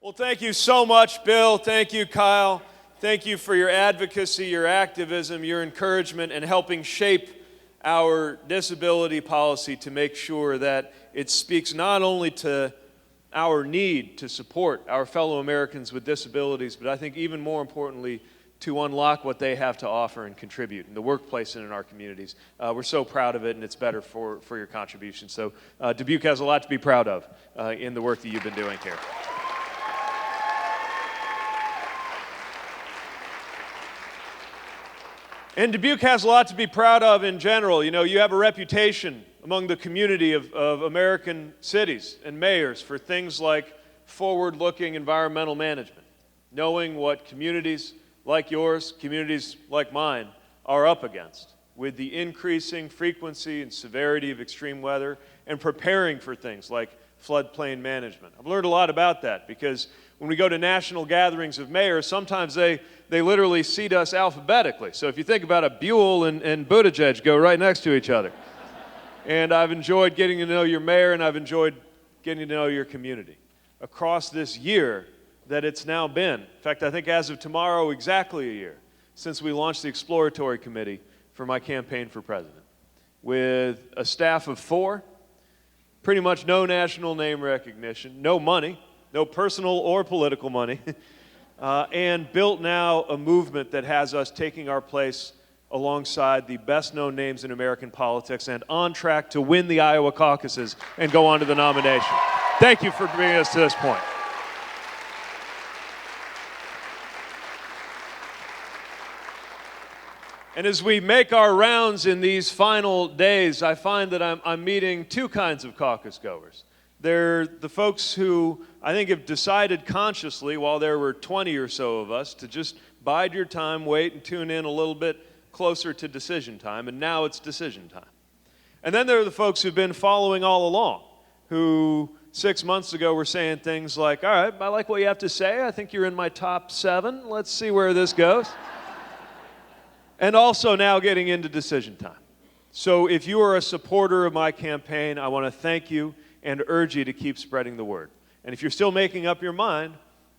Well, thank you so much, Bill. Thank you, Kyle. Thank you for your advocacy, your activism, your encouragement, and helping shape our disability policy to make sure that it speaks not only to our need to support our fellow Americans with disabilities, but I think even more importantly, to unlock what they have to offer and contribute in the workplace and in our communities. We're so proud of it, and it's better for your contribution. So Dubuque has a lot to be proud of in the work that you've been doing here. And Dubuque has a lot to be proud of in general. You know, you have a reputation among the community of American cities and mayors for things like forward-looking environmental management, knowing what communities like yours, communities like mine, are up against with the increasing frequency and severity of extreme weather and preparing for things like floodplain management. I've learned a lot about that because when we go to national gatherings of mayors, sometimes they literally seat us alphabetically. So if you think about it, Buell and Buttigieg go right next to each other. And I've enjoyed getting to know your mayor, and I've enjoyed getting to know your community. Across this year that it's now been, in fact, I think as of tomorrow, exactly a year, since we launched the exploratory committee for my campaign for president, with a staff of 4, pretty much no national name recognition, no money, no personal or political money, and built now a movement that has us taking our place alongside the best-known names in American politics and on track to win the Iowa caucuses and go on to the nomination. Thank you for bringing us to this point. And as we make our rounds in these final days, I find that I'm meeting 2 kinds of caucus goers. They're the folks who I think have decided consciously, while there were 20 or so of us, to just bide your time, wait, and tune in a little bit closer to decision time, and now it's decision time. And then there are the folks who've been following all along, who 6 months ago were saying things like, all right, I like what you have to say, I think you're in my top 7, let's see where this goes. And also now getting into decision time. So if you are a supporter of my campaign, I want to thank you and urge you to keep spreading the word. And if you're still making up your mind,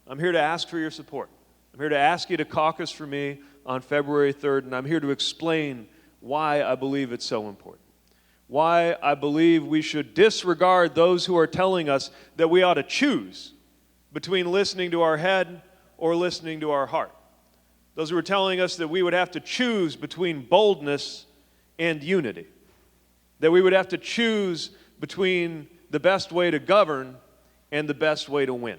I'm here to ask for your support. I'm here to ask you to caucus for me on February 3rd, and I'm here to explain why I believe it's so important. Why I believe we should disregard those who are telling us that we ought to choose between listening to our head or listening to our heart. Those who are telling us that we would have to choose between boldness and unity. That we would have to choose between the best way to govern and the best way to win.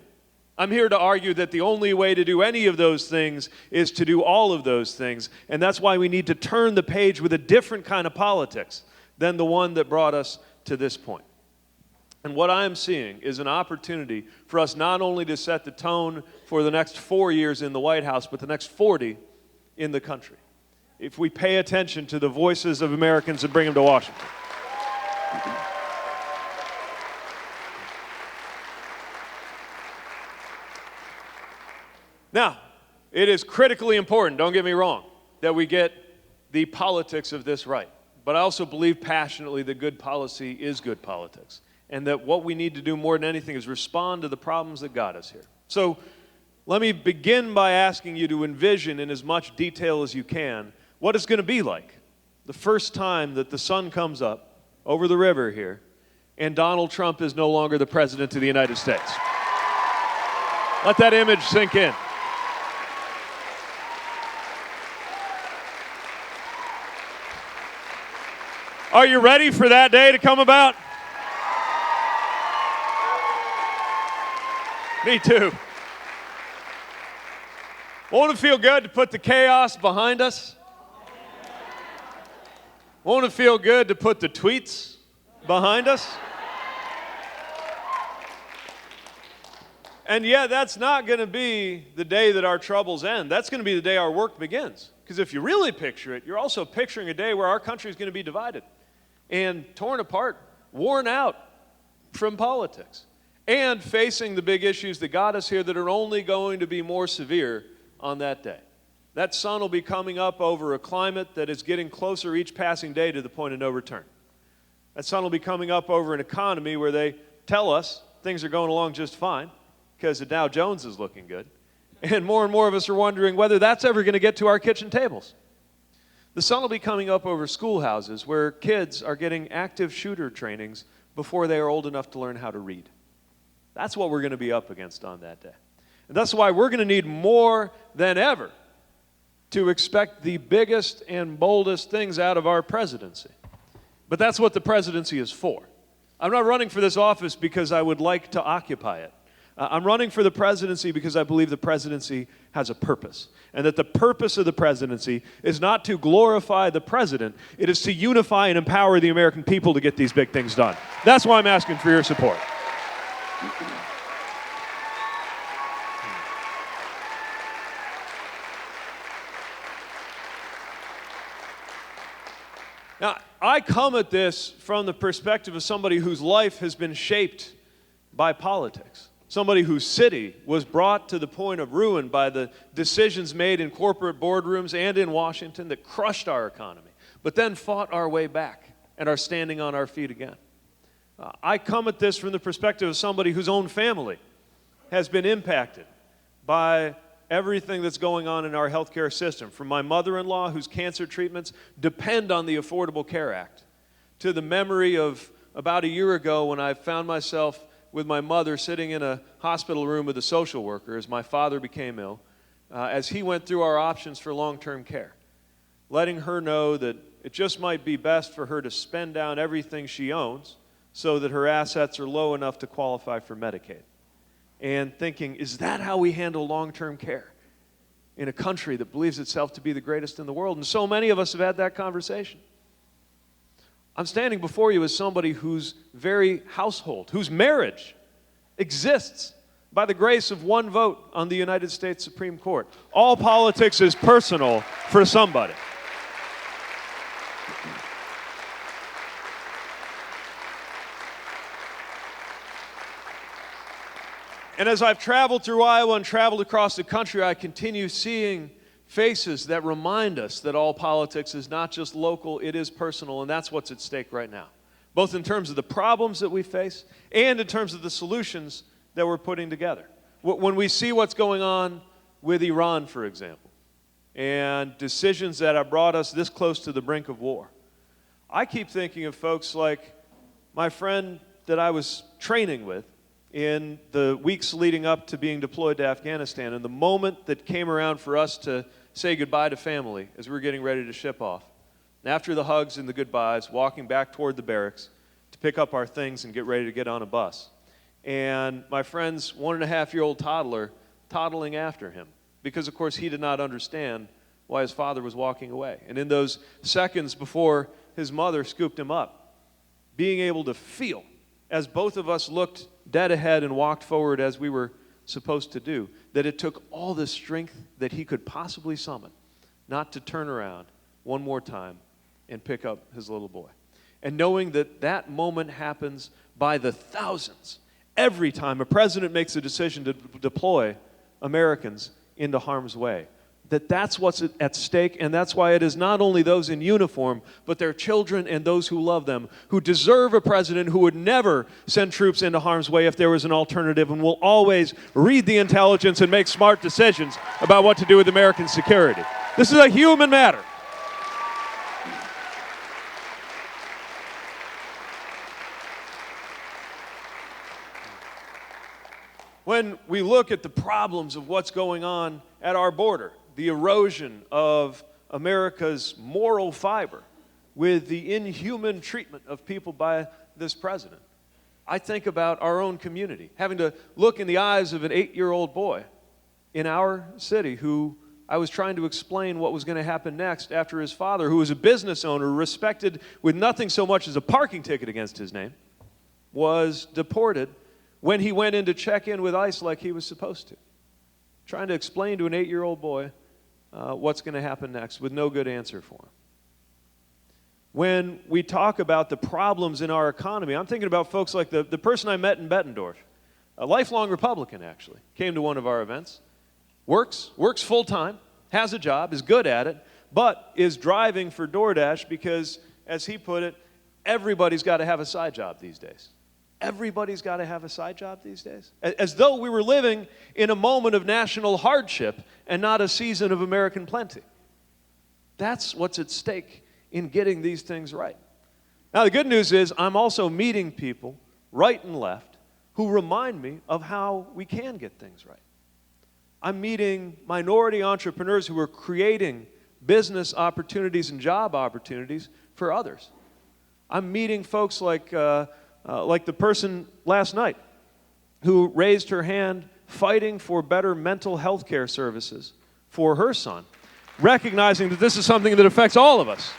I'm here to argue that the only way to do any of those things is to do all of those things, and that's why we need to turn the page with a different kind of politics than the one that brought us to this point. And what I am seeing is an opportunity for us not only to set the tone for the next 4 years in the White House, but the next 40 in the country, if we pay attention to the voices of Americans and bring them to Washington. Now, it is critically important, don't get me wrong, that we get the politics of this right. But I also believe passionately that good policy is good politics, and that what we need to do more than anything is respond to the problems that got us here. So let me begin by asking you to envision in as much detail as you can what it's going to be like the first time that the sun comes up over the river here and Donald Trump is no longer the president of the United States. Let that image sink in. Are you ready for that day to come about? Me too. Won't it feel good to put the chaos behind us? Won't it feel good to put the tweets behind us? And yet, that's not going to be the day that our troubles end. That's going to be the day our work begins. Because if you really picture it, you're also picturing a day where our country is going to be divided and torn apart, worn out from politics, and facing the big issues that got us here that are only going to be more severe on that day. That sun will be coming up over a climate that is getting closer each passing day to the point of no return. That sun will be coming up over an economy where they tell us things are going along just fine, because the Dow Jones is looking good. And more of us are wondering whether that's ever going to get to our kitchen tables. The sun will be coming up over schoolhouses where kids are getting active shooter trainings before they are old enough to learn how to read. That's what we're going to be up against on that day. And that's why we're going to need more than ever to expect the biggest and boldest things out of our presidency. But that's what the presidency is for. I'm not running for this office because I would like to occupy it. I'm running for the presidency because I believe the presidency has a purpose. And that the purpose of the presidency is not to glorify the president, it is to unify and empower the American people to get these big things done. That's why I'm asking for your support. Now, I come at this from the perspective of somebody whose life has been shaped by politics. Somebody whose city was brought to the point of ruin by the decisions made in corporate boardrooms and in Washington that crushed our economy, but then fought our way back and are standing on our feet again. I come at this from the perspective of somebody whose own family has been impacted by everything that's going on in our healthcare system, from my mother-in-law whose cancer treatments depend on the Affordable Care Act, to the memory of about a year ago when I found myself with my mother sitting in a hospital room with a social worker as my father became ill, as he went through our options for long-term care, letting her know that it just might be best for her to spend down everything she owns so that her assets are low enough to qualify for Medicaid. And thinking, is that how we handle long-term care in a country that believes itself to be the greatest in the world? And so many of us have had that conversation. I'm standing before you as somebody whose very household, whose marriage exists by the grace of one vote on the United States Supreme Court. All politics is personal for somebody. And as I've traveled through Iowa and traveled across the country, I continue seeing faces that remind us that all politics is not just local, it is personal, and that's what's at stake right now, both in terms of the problems that we face and in terms of the solutions that we're putting together. When we see what's going on with Iran, for example, and decisions that have brought us this close to the brink of war, I keep thinking of folks like my friend that I was training with in the weeks leading up to being deployed to Afghanistan, and the moment that came around for us to say goodbye to family as we were getting ready to ship off. And after the hugs and the goodbyes, walking back toward the barracks to pick up our things and get ready to get on a bus. And my friend's 1.5-year-old toddler toddling after him because, of course, he did not understand why his father was walking away. And in those seconds before his mother scooped him up, being able to feel, as both of us looked dead ahead and walked forward as we were supposed to do, that it took all the strength that he could possibly summon not to turn around one more time and pick up his little boy. And knowing that that moment happens by the thousands every time a president makes a decision to deploy Americans into harm's way. That's what's at stake, and that's why it is not only those in uniform, but their children and those who love them, who deserve a president who would never send troops into harm's way if there was an alternative, and will always read the intelligence and make smart decisions about what to do with American security. This is a human matter. When we look at the problems of what's going on at our border, the erosion of America's moral fiber with the inhuman treatment of people by this president, I think about our own community, having to look in the eyes of an 8-year-old boy in our city who I was trying to explain what was going to happen next after his father, who was a business owner, respected with nothing so much as a parking ticket against his name, was deported when he went in to check in with ICE like he was supposed to. Trying to explain to an 8-year-old boy what's going to happen next with no good answer for him. When we talk about the problems in our economy, I'm thinking about folks like the person I met in Bettendorf, a lifelong Republican actually, came to one of our events, works full-time, has a job, is good at it, but is driving for DoorDash because, as he put it, everybody's got to have a side job these days. Everybody's got to have a side job these days. As though we were living in a moment of national hardship and not a season of American plenty. That's what's at stake in getting these things right. Now, the good news is I'm also meeting people, right and left, who remind me of how we can get things right. I'm meeting minority entrepreneurs who are creating business opportunities and job opportunities for others. I'm meeting folks like the person last night who raised her hand fighting for better mental health care services for her son, recognizing that this is something that affects all of us.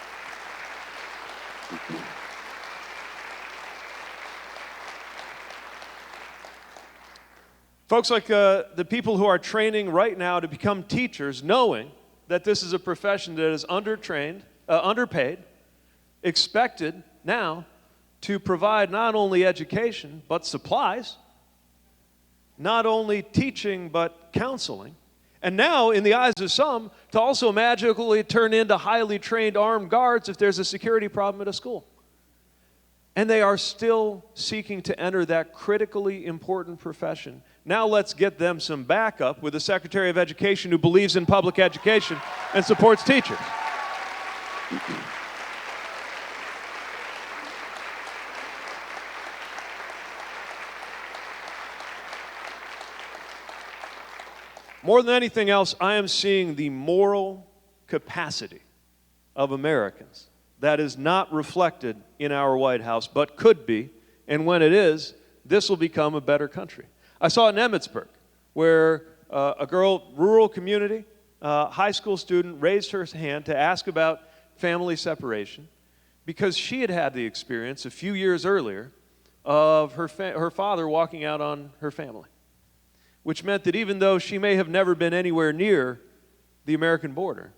Folks like the people who are training right now to become teachers, knowing that this is a profession that is undertrained, underpaid, expected now to provide not only education, but supplies, not only teaching, but counseling, and now, in the eyes of some, to also magically turn into highly trained armed guards if there's a security problem at a school. And they are still seeking to enter that critically important profession. Now let's get them some backup with a Secretary of Education who believes in public education and supports teachers. More than anything else, I am seeing the moral capacity of Americans that is not reflected in our White House, but could be, and when it is, this will become a better country. I saw it in Emmitsburg, where a girl, rural community, high school student, raised her hand to ask about family separation because she had had the experience a few years earlier of her father walking out on her family, which meant that even though she may have never been anywhere near the American border,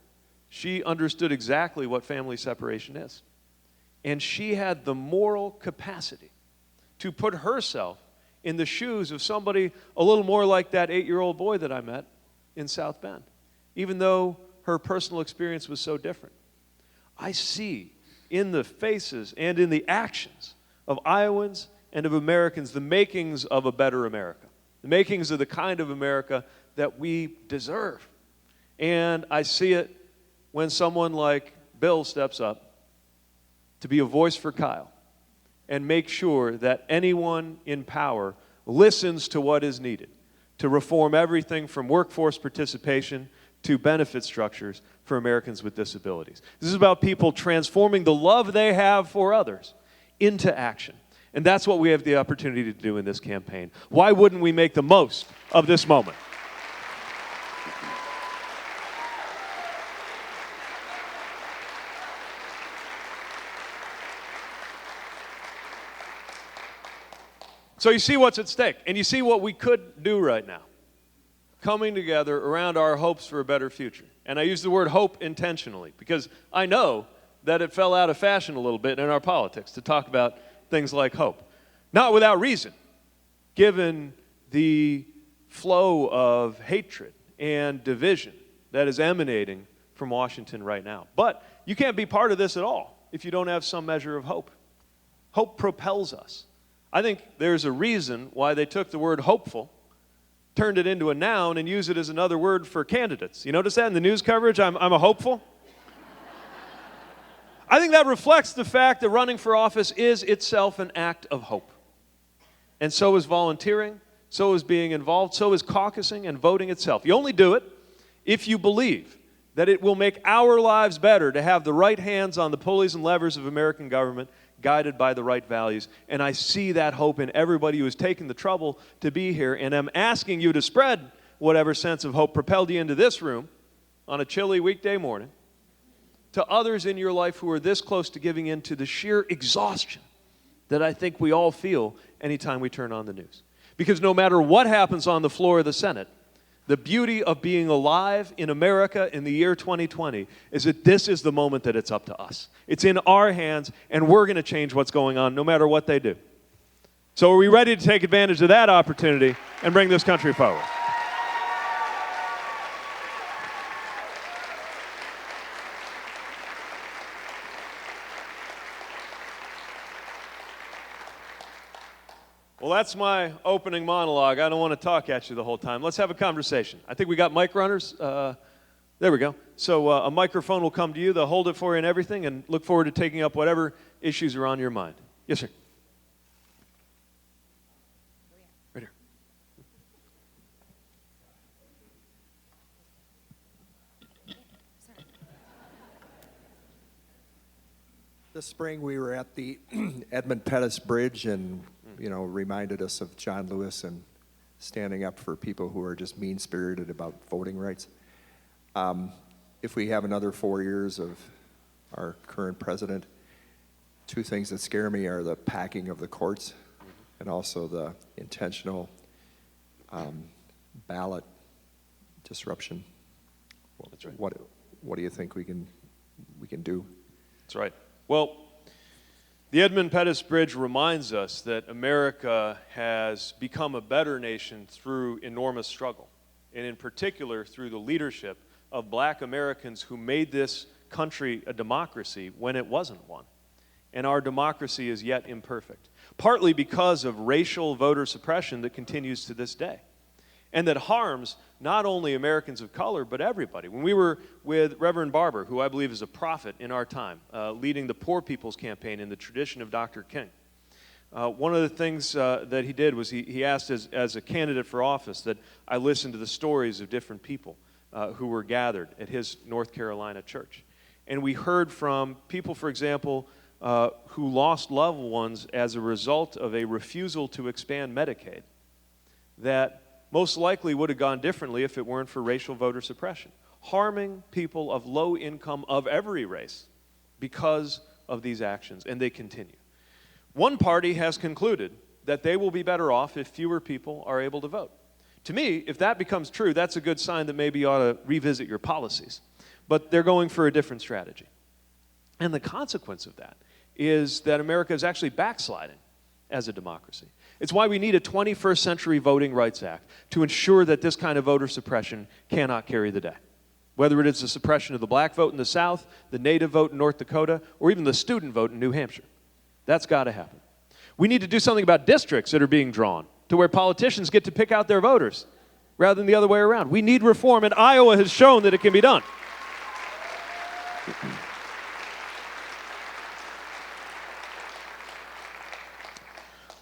she understood exactly what family separation is. And she had the moral capacity to put herself in the shoes of somebody a little more like that 8-year-old boy that I met in South Bend, even though her personal experience was so different. I see in the faces and in the actions of Iowans and of Americans the makings of a better America. The makings of the kind of America that we deserve. And I see it when someone like Bill steps up to be a voice for Kyle and make sure that anyone in power listens to what is needed to reform everything from workforce participation to benefit structures for Americans with disabilities. This is about people transforming the love they have for others into action. And that's what we have the opportunity to do in this campaign. Why wouldn't we make the most of this moment? So you see what's at stake, and you see what we could do right now. Coming together around our hopes for a better future. And I use the word hope intentionally because I know that it fell out of fashion a little bit in our politics to talk about things like hope. Not without reason, given the flow of hatred and division that is emanating from Washington right now. But you can't be part of this at all if you don't have some measure of hope. Hope propels us. I think there's a reason why they took the word hopeful, turned it into a noun, and used it as another word for candidates. You notice that in the news coverage? I'm a hopeful. I think that reflects the fact that running for office is itself an act of hope. And so is volunteering, so is being involved, so is caucusing and voting itself. You only do it if you believe that it will make our lives better to have the right hands on the pulleys and levers of American government, guided by the right values. And I see that hope in everybody who has taken the trouble to be here. And I'm asking you to spread whatever sense of hope propelled you into this room on a chilly weekday morning to others in your life who are this close to giving in to the sheer exhaustion that I think we all feel anytime we turn on the news. Because no matter what happens on the floor of the Senate, the beauty of being alive in America in the year 2020 is that this is the moment that it's up to us. It's in our hands, and we're going to change what's going on no matter what they do. So are we ready to take advantage of that opportunity and bring this country forward? Well, that's my opening monologue. I don't want to talk at you the whole time. Let's have a conversation. I think we got mic runners. There we go. So a microphone will come to you. They'll hold it for you and everything, and look forward to taking up whatever issues are on your mind. Yes, sir. Right here. This spring we were at the Edmund Pettus Bridge and, reminded us of John Lewis and standing up for people who are just mean-spirited about voting rights. If we have another 4 years of our current president, two things that scare me are the packing of the courts and also the intentional ballot disruption. That's right. What do you think we can do? That's right. Well, the Edmund Pettus Bridge reminds us that America has become a better nation through enormous struggle, and in particular through the leadership of black Americans who made this country a democracy when it wasn't one. And our democracy is yet imperfect, partly because of racial voter suppression that continues to this day, and that harms not only Americans of color, but everybody. When we were with Reverend Barber, who I believe is a prophet in our time, leading the Poor People's Campaign in the tradition of Dr. King, one of the things that he did was he asked as a candidate for office that I listened to the stories of different people who were gathered at his North Carolina church. And we heard from people, for example, who lost loved ones as a result of a refusal to expand Medicaid that most likely would have gone differently if it weren't for racial voter suppression, harming people of low income of every race because of these actions, and they continue. One party has concluded that they will be better off if fewer people are able to vote. To me, if that becomes true, that's a good sign that maybe you ought to revisit your policies. But they're going for a different strategy. And the consequence of that is that America is actually backsliding as a democracy. It's why we need a 21st Century Voting Rights Act to ensure that this kind of voter suppression cannot carry the day. Whether it is the suppression of the black vote in the South, the native vote in North Dakota, or even the student vote in New Hampshire. That's got to happen. We need to do something about districts that are being drawn to where politicians get to pick out their voters rather than the other way around. We need reform, and Iowa has shown that it can be done.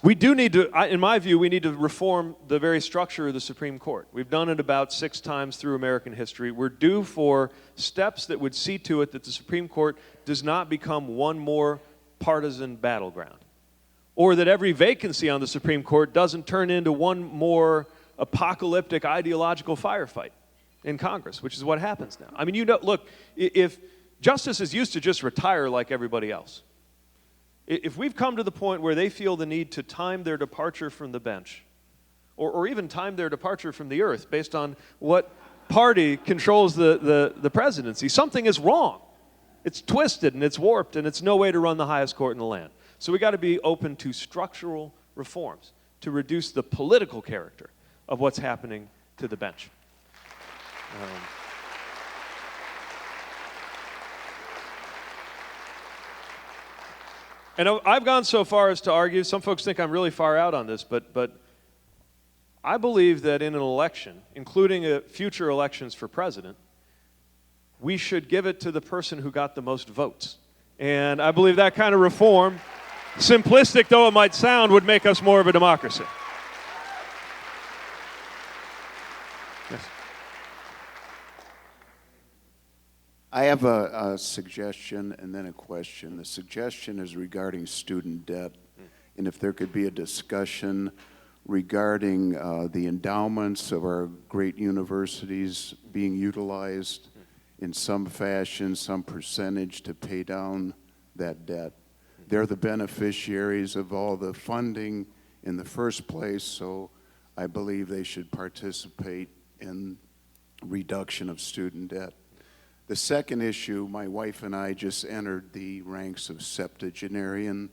We do need to, in my view, we need to reform the very structure of the Supreme Court. We've done it about 6 times through American history. We're due for steps that would see to it that the Supreme Court does not become one more partisan battleground, or that every vacancy on the Supreme Court doesn't turn into one more apocalyptic ideological firefight in Congress, which is what happens now. I mean, look, if justices used to just retire like everybody else, if we've come to the point where they feel the need to time their departure from the bench, or even time their departure from the earth based on what party controls the presidency, something is wrong. It's twisted and it's warped and it's no way to run the highest court in the land. So we got to be open to structural reforms to reduce the political character of what's happening to the bench. And I've gone so far as to argue, some folks think I'm really far out on this, but I believe that in an election, including future elections for president, we should give it to the person who got the most votes. And I believe that kind of reform, simplistic though it might sound, would make us more of a democracy. Yes. I have a suggestion and then a question. The suggestion is regarding student debt, and if there could be a discussion regarding the endowments of our great universities being utilized in some fashion, some percentage to pay down that debt. They're the beneficiaries of all the funding in the first place, so I believe they should participate in reduction of student debt. The second issue, my wife and I just entered the ranks of septuagenarian,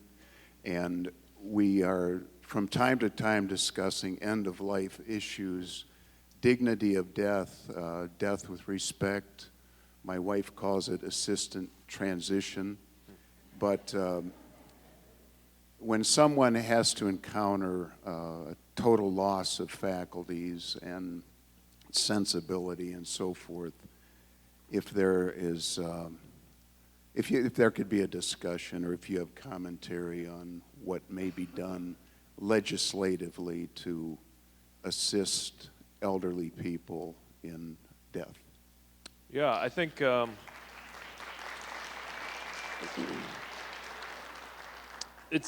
and we are from time to time discussing end-of-life issues, dignity of death, death with respect. My wife calls it assistant transition, but when someone has to encounter a total loss of faculties and sensibility and so forth, if there is, if there could be a discussion, or if you have commentary on what may be done legislatively to assist elderly people in death. Yeah, I think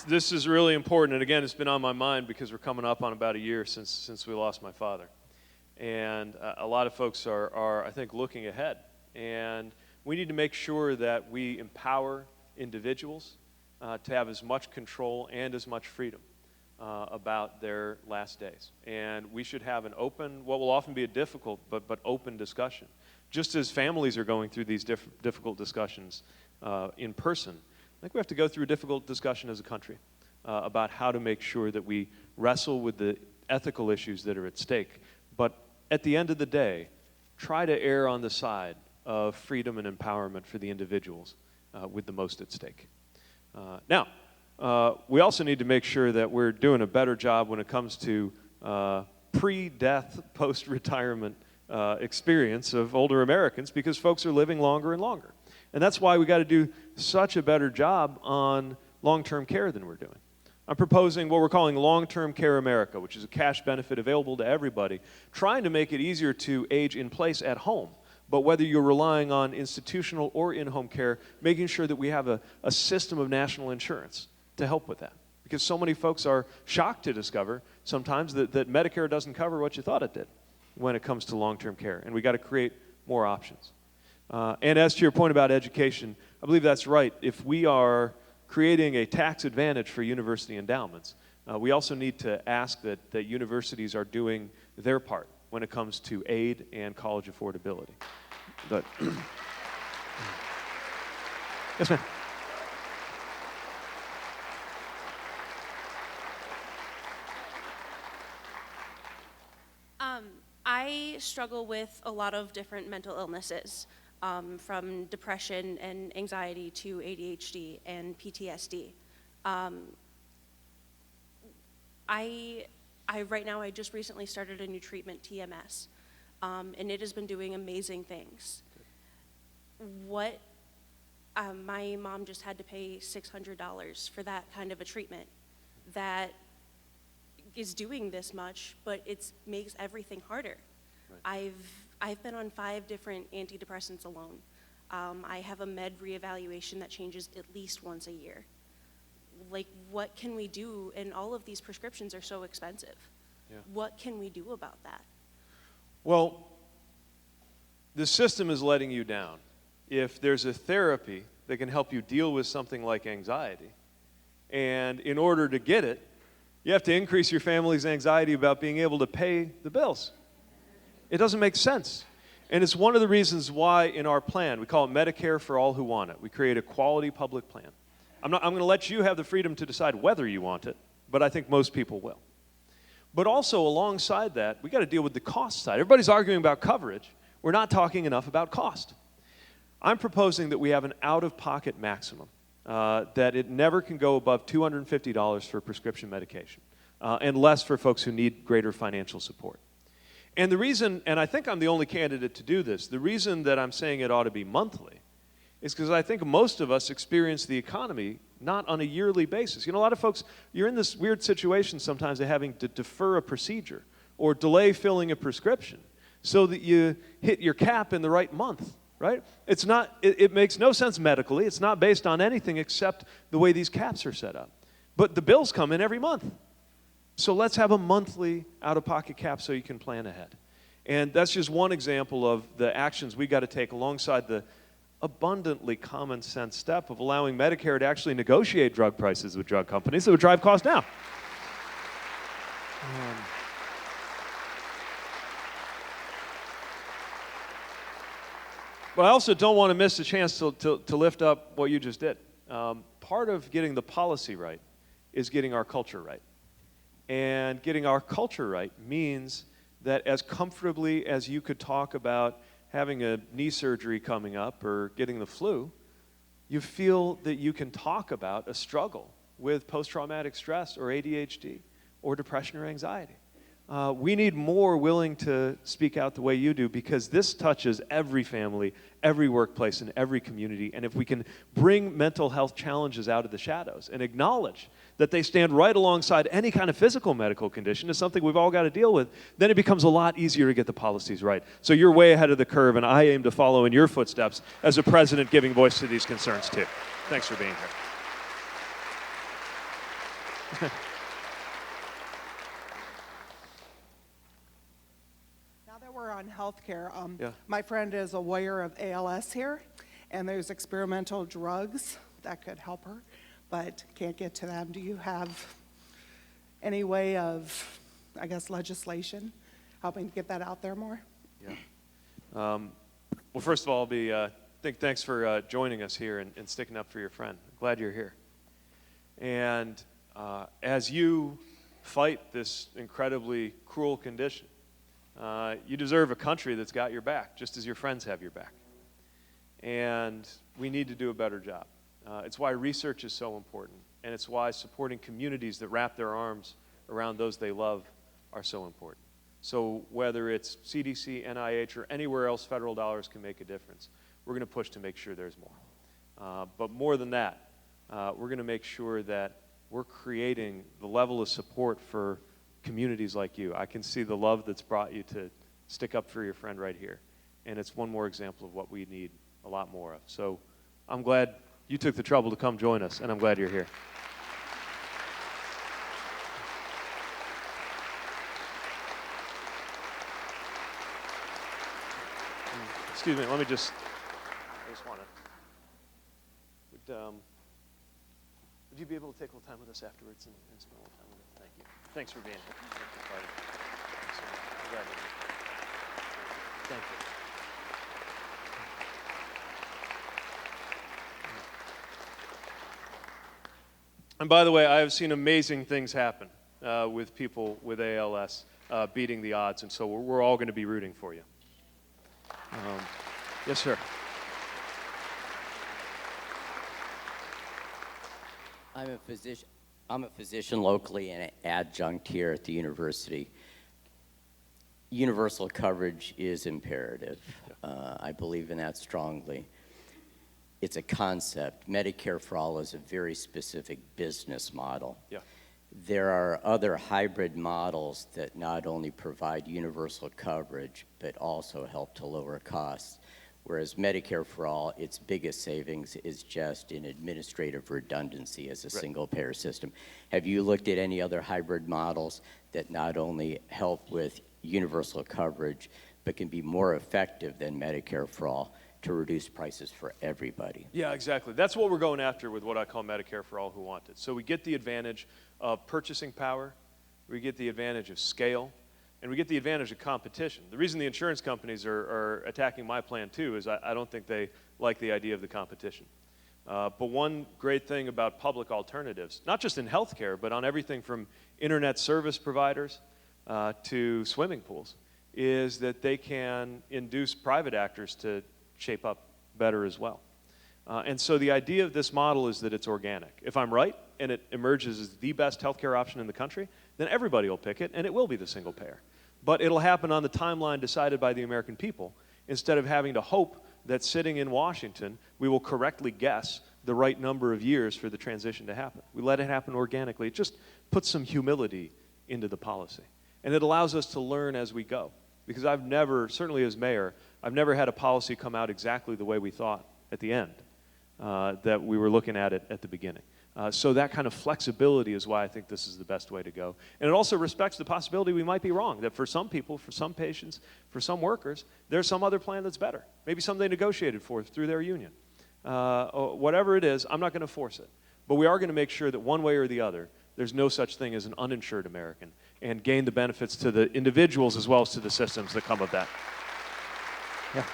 this is really important, and again, it's been on my mind because we're coming up on about a year since we lost my father. And a lot of folks are, I think, looking ahead. And we need to make sure that we empower individuals to have as much control and as much freedom about their last days. And we should have an open, what will often be a difficult, but open discussion. Just as families are going through these difficult discussions in person, I think we have to go through a difficult discussion as a country about how to make sure that we wrestle with the ethical issues that are at stake. But at the end of the day, try to err on the side of freedom and empowerment for the individuals with the most at stake. Now, we also need to make sure that we're doing a better job when it comes to pre-death, post-retirement experience of older Americans, because folks are living longer and longer. And that's why we got to do such a better job on long-term care than we're doing. I'm proposing what we're calling Long-Term Care America, which is a cash benefit available to everybody, trying to make it easier to age in place at home. But whether you're relying on institutional or in-home care, making sure that we have a system of national insurance to help with that. Because so many folks are shocked to discover sometimes that Medicare doesn't cover what you thought it did when it comes to long-term care. And we got to create more options. And as to your point about education, I believe that's right. If we are creating a tax advantage for university endowments, we also need to ask that universities are doing their part when it comes to aid and college affordability. But yes, ma'am. I struggle with a lot of different mental illnesses, from depression and anxiety to ADHD and PTSD. Right now, I just recently started a new treatment, TMS, and it has been doing amazing things. My mom just had to pay $600 for that kind of a treatment that is doing this much, but it makes everything harder. Right. I've been on 5 different antidepressants alone. I have a med reevaluation that changes at least once a year. Like, what can we do? And all of these prescriptions are so expensive. Yeah. What can we do about that? Well, the system is letting you down. If there's a therapy that can help you deal with something like anxiety, and in order to get it, you have to increase your family's anxiety about being able to pay the bills. It doesn't make sense. And it's one of the reasons why in our plan, we call it Medicare for all who want it. We create a quality public plan. I'm going to let you have the freedom to decide whether you want it, but I think most people will. But also alongside that, we got to deal with the cost side. Everybody's arguing about coverage. We're not talking enough about cost. I'm proposing that we have an out-of-pocket maximum, that it never can go above $250 for prescription medication, and less for folks who need greater financial support. And the reason, and I think I'm the only candidate to do this, the reason that I'm saying it ought to be monthly is because I think most of us experience the economy not on a yearly basis. You know, a lot of folks, you're in this weird situation sometimes of having to defer a procedure or delay filling a prescription so that you hit your cap in the right month, right? It's not, it makes no sense medically. It's not based on anything except the way these caps are set up. But the bills come in every month. So let's have a monthly out-of-pocket cap so you can plan ahead. And that's just one example of the actions we got to take alongside the abundantly common sense step of allowing Medicare to actually negotiate drug prices with drug companies that would drive costs down. But I also don't want to miss the chance to lift up what you just did. Part of getting the policy right is getting our culture right. And getting our culture right means that as comfortably as you could talk about having a knee surgery coming up or getting the flu, you feel that you can talk about a struggle with post-traumatic stress or ADHD or depression or anxiety. We need more willing to speak out the way you do, because this touches every family, every workplace, and every community. And if we can bring mental health challenges out of the shadows and acknowledge that they stand right alongside any kind of physical medical condition as something we've all got to deal with, then it becomes a lot easier to get the policies right. So you're way ahead of the curve, and I aim to follow in your footsteps as a president giving voice to these concerns too. Thanks for being here. We're on healthcare. Yeah. My friend is aware of ALS here, and there's experimental drugs that could help her, but can't get to them. Do you have any way of, I guess, legislation helping to get that out there more? Yeah. Well, first of all, thanks for joining us here and sticking up for your friend. Glad you're here. And as you fight this incredibly cruel condition, you deserve a country that's got your back, just as your friends have your back. And we need to do a better job. It's why research is so important, and it's why supporting communities that wrap their arms around those they love are so important. So whether it's CDC, NIH, or anywhere else federal dollars can make a difference, we're going to push to make sure there's more. But more than that, we're going to make sure that we're creating the level of support for communities like you. I can see the love that's brought you to stick up for your friend right here. And it's one more example of what we need a lot more of. So I'm glad you took the trouble to come join us, and I'm glad you're here. Excuse me, I just want to, would you be able to take a little time with us afterwards and spend a little time with us? Thank you. Thanks for being here. Thanks for fighting. Thanks so much. I'm glad you're here. Thank you. And by the way, I have seen amazing things happen with people with ALS beating the odds, and so we're all going to be rooting for you. Yes, sir. I'm a physician locally and an adjunct here at the university. Universal coverage is imperative. I believe in that strongly. It's a concept. Medicare for All is a very specific business model. Yeah. There are other hybrid models that not only provide universal coverage, but also help to lower costs. Whereas Medicare for All, its biggest savings is just in administrative redundancy as a single payer system. Have you looked at any other hybrid models that not only help with universal coverage, but can be more effective than Medicare for All to reduce prices for everybody? Yeah, exactly. That's what we're going after with what I call Medicare for All Who Want It. So we get the advantage of purchasing power, we get the advantage of scale, and we get the advantage of competition. The reason the insurance companies are attacking my plan too is I don't think they like the idea of the competition. But one great thing about public alternatives, not just in healthcare, but on everything from internet service providers to swimming pools, is that they can induce private actors to shape up better as well. And so the idea of this model is that it's organic. If I'm right and it emerges as the best healthcare option in the country, then everybody will pick it and it will be the single payer. But it'll happen on the timeline decided by the American people, instead of having to hope that sitting in Washington, we will correctly guess the right number of years for the transition to happen. We let it happen organically. It just puts some humility into the policy. And it allows us to learn as we go. Because I've never, certainly as mayor, I've never had a policy come out exactly the way we thought at the end, that we were looking at it at the beginning. So that kind of flexibility is why I think this is the best way to go. And it also respects the possibility we might be wrong, that for some people, for some patients, for some workers, there's some other plan that's better. Maybe some they negotiated for through their union. Whatever it is, I'm not going to force it. But we are going to make sure that one way or the other, there's no such thing as an uninsured American, and gain the benefits to the individuals as well as to the systems that come of that. Yeah.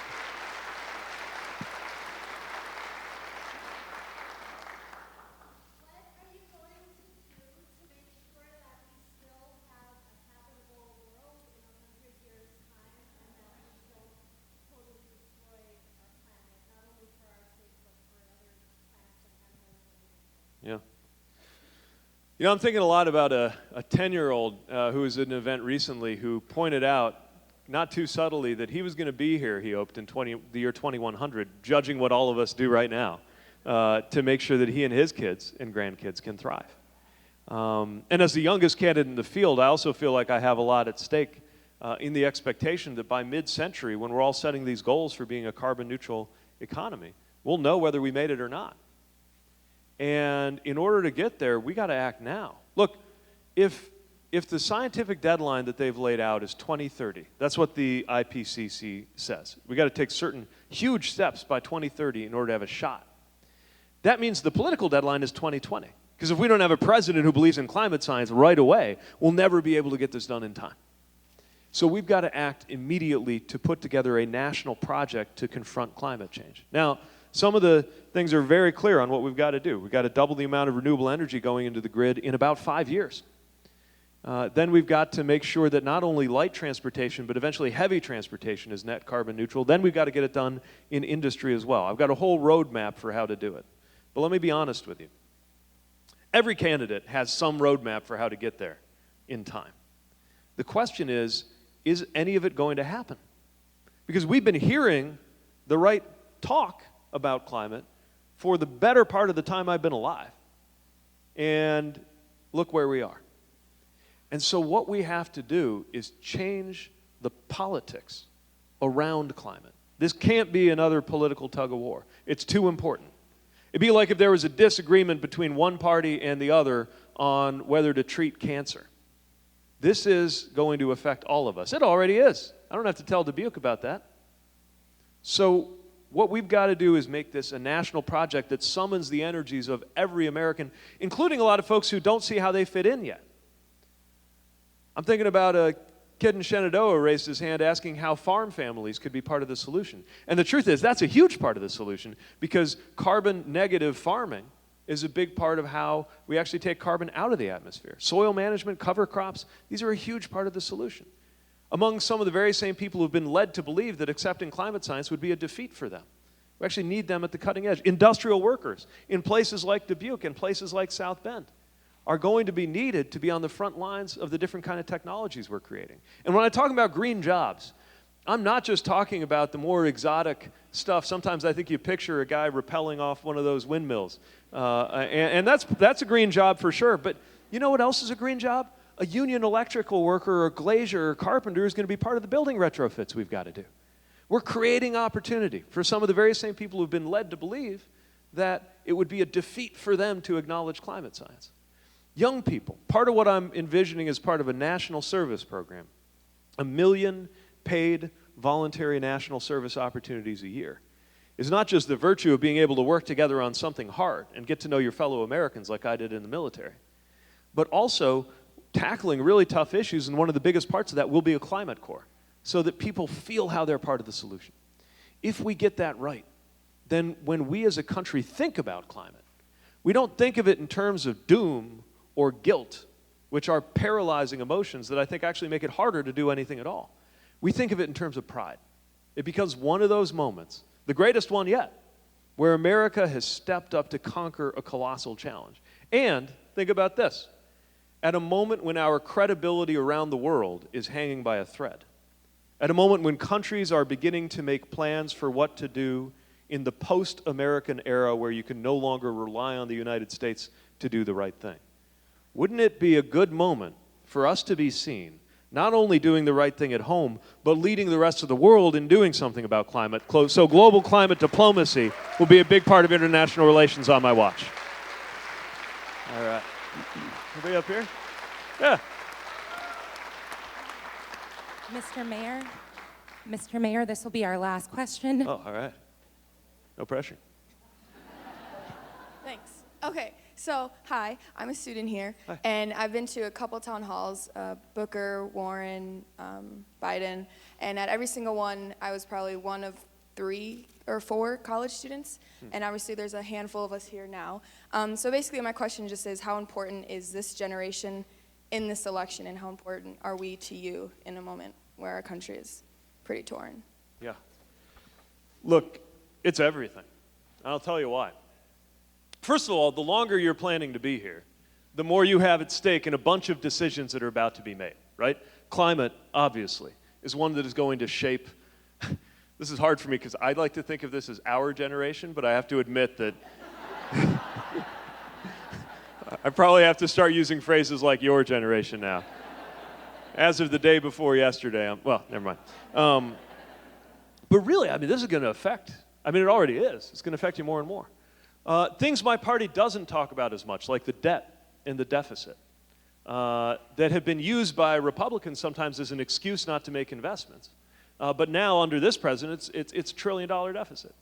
Yeah. You know, I'm thinking a lot about a 10-year-old who was at an event recently who pointed out, not too subtly, that he was going to be here, he hoped, in the year 2100, judging what all of us do right now, to make sure that he and his kids and grandkids can thrive. And as the youngest candidate in the field, I also feel like I have a lot at stake in the expectation that by mid-century, when we're all setting these goals for being a carbon-neutral economy, we'll know whether we made it or not. And in order to get there, we got to act now. Look, if the scientific deadline that they've laid out is 2030, that's what the IPCC says. We got to take certain huge steps by 2030 in order to have a shot. That means the political deadline is 2020. Because if we don't have a president who believes in climate science right away, we'll never be able to get this done in time. So we've got to act immediately to put together a national project to confront climate change. Now, some of the things are very clear on what we've got to do. We've got to double the amount of renewable energy going into the grid in about 5 years. Then we've got to make sure that not only light transportation, but eventually heavy transportation is net carbon neutral. Then we've got to get it done in industry as well. I've got a whole roadmap for how to do it. But let me be honest with you. Every candidate has some roadmap for how to get there in time. The question is any of it going to happen? Because we've been hearing the right talk about climate for the better part of the time I've been alive. And look where we are. And so what we have to do is change the politics around climate. This can't be another political tug of war. It's too important. It'd be like if there was a disagreement between one party and the other on whether to treat cancer. This is going to affect all of us. It already is. I don't have to tell Dubuque about that. So what we've got to do is make this a national project that summons the energies of every American, including a lot of folks who don't see how they fit in yet. I'm thinking about a kid in Shenandoah raised his hand asking how farm families could be part of the solution. And the truth is, that's a huge part of the solution because carbon-negative farming is a big part of how we actually take carbon out of the atmosphere. Soil management, cover crops, these are a huge part of the solution. Among some of the very same people who've been led to believe that accepting climate science would be a defeat for them. We actually need them at the cutting edge. Industrial workers in places like Dubuque and places like South Bend are going to be needed to be on the front lines of the different kind of technologies we're creating. And when I talk about green jobs, I'm not just talking about the more exotic stuff. Sometimes I think you picture a guy rappelling off one of those windmills. And that's a green job for sure. But you know what else is a green job? A union electrical worker or glazier or carpenter is going to be part of the building retrofits we've got to do. We're creating opportunity for some of the very same people who've been led to believe that it would be a defeat for them to acknowledge climate science. Young people, part of what I'm envisioning as part of a national service program, 1 million paid voluntary national service opportunities a year, is not just the virtue of being able to work together on something hard and get to know your fellow Americans like I did in the military, but also tackling really tough issues, and one of the biggest parts of that will be a climate corps, so that people feel how they're part of the solution. If we get that right, then when we as a country think about climate, we don't think of it in terms of doom or guilt, which are paralyzing emotions that I think actually make it harder to do anything at all. We think of it in terms of pride. It becomes one of those moments, the greatest one yet, where America has stepped up to conquer a colossal challenge. And think about this. At a moment when our credibility around the world is hanging by a thread, at a moment when countries are beginning to make plans for what to do in the post-American era where you can no longer rely on the United States to do the right thing, wouldn't it be a good moment for us to be seen not only doing the right thing at home, but leading the rest of the world in doing something about climate? So global climate diplomacy will be a big part of international relations on my watch. All right. Anybody up here? Yeah. Mr. Mayor, this will be our last question. Oh, all right. No pressure. Thanks. Okay, so hi, I'm a student here, Hi. and I've been to a couple town halls, Booker, Warren, Biden, and at every single one, I was probably one of 3 or 4 college students, and obviously there's a handful of us here now. So basically my question just is, how important is this generation in this election, and how important are we to you in a moment where our country is pretty torn? Yeah. Look, it's everything. I'll tell you why. First of all, the longer you're planning to be here, the more you have at stake in a bunch of decisions that are about to be made, right? Climate, obviously, is one that is going to shape. This is hard for me because I'd like to think of this as our generation, but I have to admit that I probably have to start using phrases like your generation now. As of the day before yesterday, well, never mind. But really, I mean, this is going to affect, I mean, it already is. It's going to affect you more and more. Things my party doesn't talk about as much, like the debt and the deficit, that have been used by Republicans sometimes as an excuse not to make investments. But now, under this president, it's $1 trillion deficit.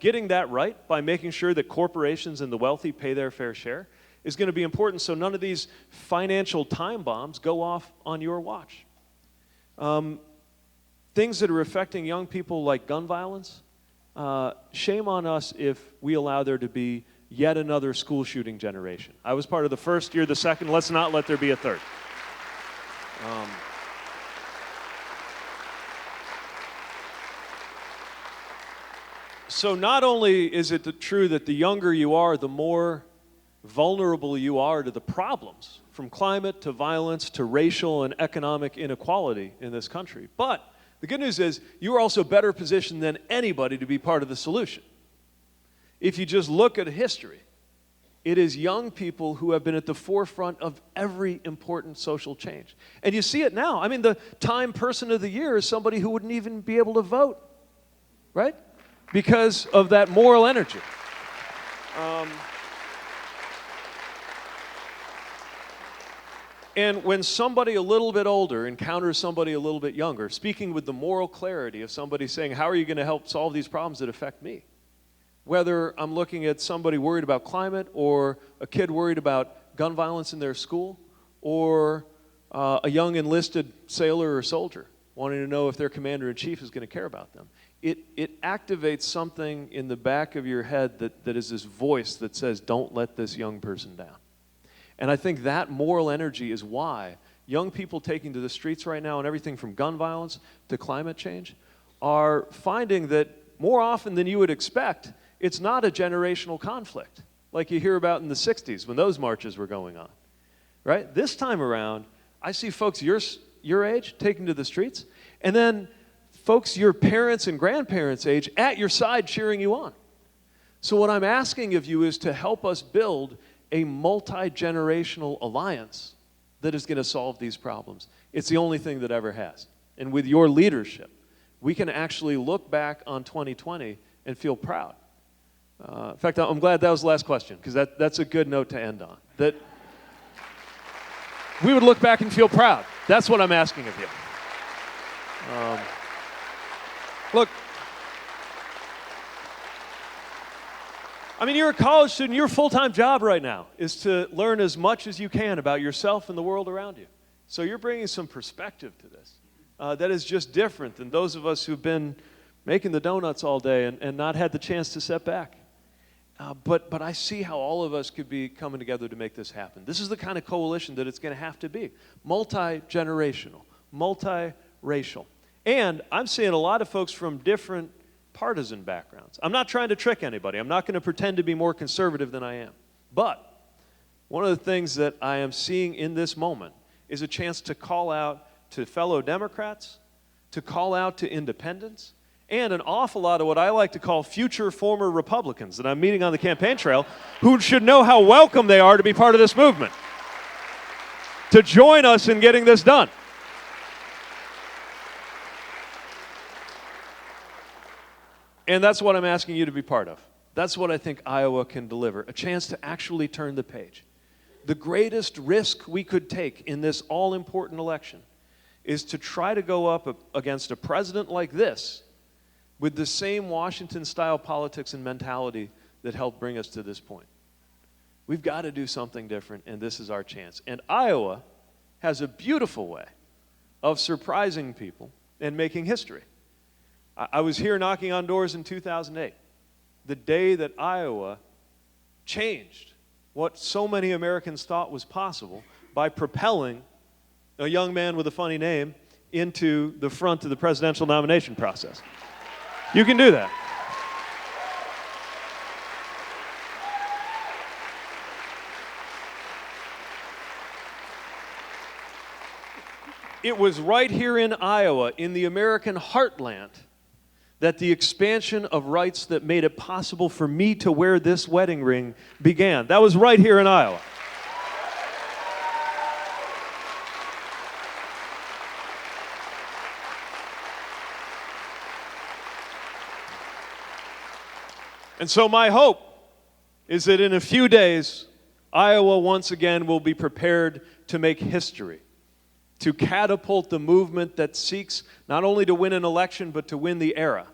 Getting that right by making sure that corporations and the wealthy pay their fair share is going to be important so none of these financial time bombs go off on your watch. Things that are affecting young people like gun violence, shame on us if we allow there to be yet another school shooting generation. I was part of the first, you're the second, let's not let there be a third. So not only is it true that the younger you are, the more vulnerable you are to the problems, from climate to violence to racial and economic inequality in this country, but the good news is you are also better positioned than anybody to be part of the solution. If you just look at history, it is young people who have been at the forefront of every important social change. And you see it now. I mean, the Time Person of the Year is somebody who wouldn't even be able to vote, right? Because of that moral energy. And when somebody a little bit older encounters somebody a little bit younger, speaking with the moral clarity of somebody saying, how are you going to help solve these problems that affect me? Whether I'm looking at somebody worried about climate, or a kid worried about gun violence in their school, or a young enlisted sailor or soldier wanting to know if their commander-in-chief is going to care about them. It activates something in the back of your head that is this voice that says, don't let this young person down. And I think that moral energy is why young people taking to the streets right now, and everything from gun violence to climate change, are finding that more often than you would expect, it's not a generational conflict like you hear about in the 60s when those marches were going on, right? This time around, I see folks your age taking to the streets, and then folks your parents' and grandparents' age at your side cheering you on. So what I'm asking of you is to help us build a multi-generational alliance that is going to solve these problems. It's the only thing that ever has. And with your leadership, we can actually look back on 2020 and feel proud. In fact, I'm glad that was the last question, because that's a good note to end on. That we would look back and feel proud. That's what I'm asking of you. Look, I mean, you're a college student. Your full-time job right now is to learn as much as you can about yourself and the world around you. So you're bringing some perspective to this that is just different than those of us who've been making the donuts all day and not had the chance to step back. But I see how all of us could be coming together to make this happen. This is the kind of coalition that it's going to have to be. Multi-generational, multi-racial. And I'm seeing a lot of folks from different partisan backgrounds. I'm not trying to trick anybody. I'm not going to pretend to be more conservative than I am. But one of the things that I am seeing in this moment is a chance to call out to fellow Democrats, to call out to independents, and an awful lot of what I like to call future former Republicans that I'm meeting on the campaign trail who should know how welcome they are to be part of this movement, to join us in getting this done. And that's what I'm asking you to be part of. That's what I think Iowa can deliver, a chance to actually turn the page. The greatest risk we could take in this all-important election is to try to go up against a president like this with the same Washington-style politics and mentality that helped bring us to this point. We've got to do something different, and this is our chance. And Iowa has a beautiful way of surprising people and making history. I was here knocking on doors in 2008, the day that Iowa changed what so many Americans thought was possible by propelling a young man with a funny name into the front of the presidential nomination process. You can do that. It was right here in Iowa, in the American heartland, that the expansion of rights that made it possible for me to wear this wedding ring began. That was right here in Iowa. And so my hope is that in a few days, Iowa once again will be prepared to make history, to catapult the movement that seeks not only to win an election, but to win the era,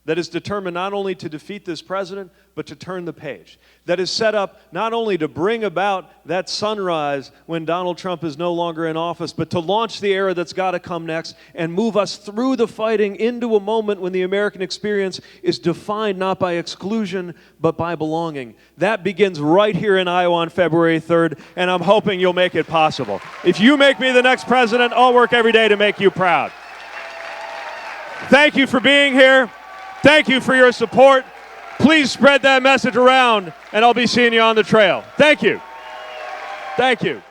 that is determined not only to defeat this president, but to turn the page, that is set up not only to bring about that sunrise when Donald Trump is no longer in office, but to launch the era that's got to come next and move us through the fighting into a moment when the American experience is defined not by exclusion, but by belonging. That begins right here in Iowa on February 3rd, and I'm hoping you'll make it possible. If you make me the next president, I'll work every day to make you proud. Thank you for being here. Thank you for your support. Please spread that message around, and I'll be seeing you on the trail. Thank you. Thank you.